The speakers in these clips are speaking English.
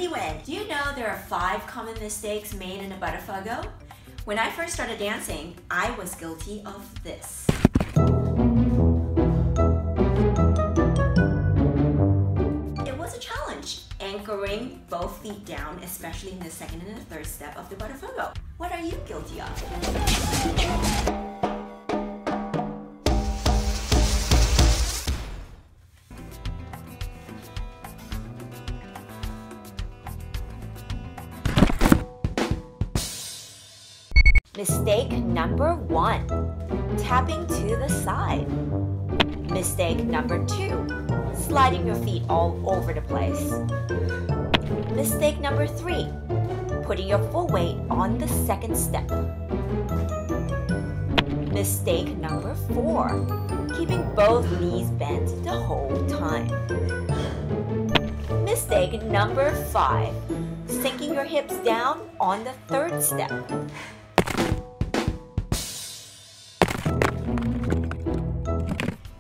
LiWen. Do you know there are 5 common mistakes made in a Botafogo? When I first started dancing, I was guilty of this. It was a challenge, anchoring both feet down, especially in the second and the third step of the Botafogo. What are you guilty of? Mistake number 1, tapping to the side. Mistake number 2, sliding your feet all over the place. Mistake number 3, putting your full weight on the second step. Mistake number 4, keeping both knees bent the whole time. Mistake number 5, sinking your hips down on the third step.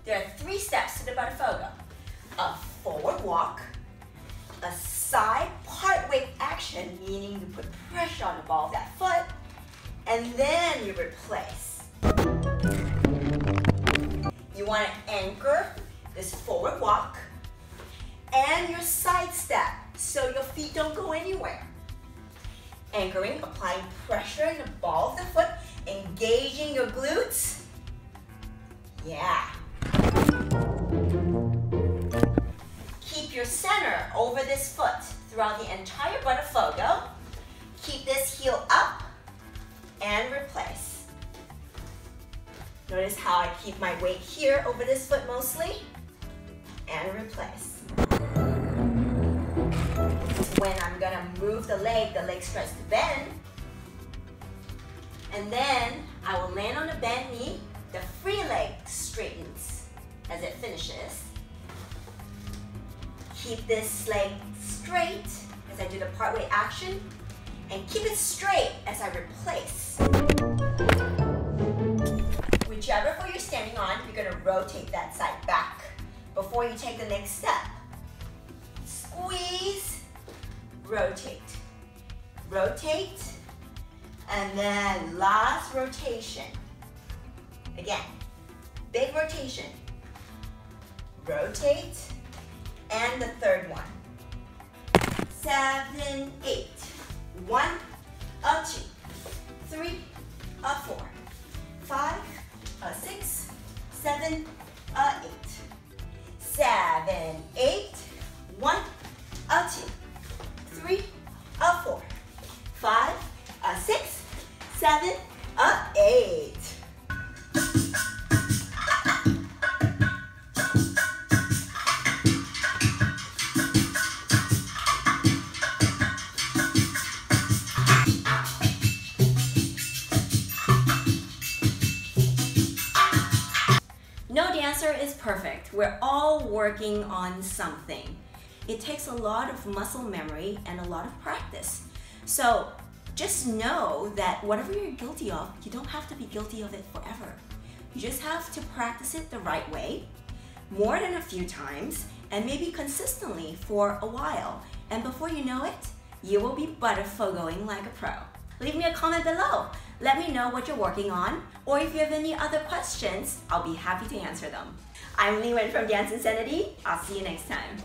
There are 3 steps to the Botafogo: a forward walk, a side part weight action, meaning you put pressure on the ball of that foot, and then you replace. You want to anchor this forward walk and your side step so your feet don't go anywhere. Anchoring, applying pressure in the ball of the foot, engaging your glutes. Yeah. Keep your center over this foot throughout the entire Botafogo. Keep this heel up and replace. Notice how I keep my weight here over this foot mostly and replace. When I'm gonna move the leg starts to bend, and then I will land on the bent knee. The free leg straightens as it finishes. Keep this leg straight as I do the part weight action, and keep it straight as I replace. Whichever foot you're standing on, you're going to rotate that side back before you take the next step. Squeeze, rotate, rotate, and then last rotation. Again, big rotation. Rotate, and the third one. 7, 8. 1, 2, 3, 4, 5, 6, 7, 8. 7, 8. 1, 2, 3, 4, 5, 6, 7, 8. No dancer is perfect. We're all working on something. It takes a lot of muscle memory and a lot of practice. So just know that whatever you're guilty of, you don't have to be guilty of it forever. You just have to practice it the right way, more than a few times, and maybe consistently for a while. And before you know it, you will be Botafogoing like a pro. Leave me a comment below. Let me know what you're working on, or if you have any other questions, I'll be happy to answer them. I'm LiWen from DanceInsanity. I'll see you next time.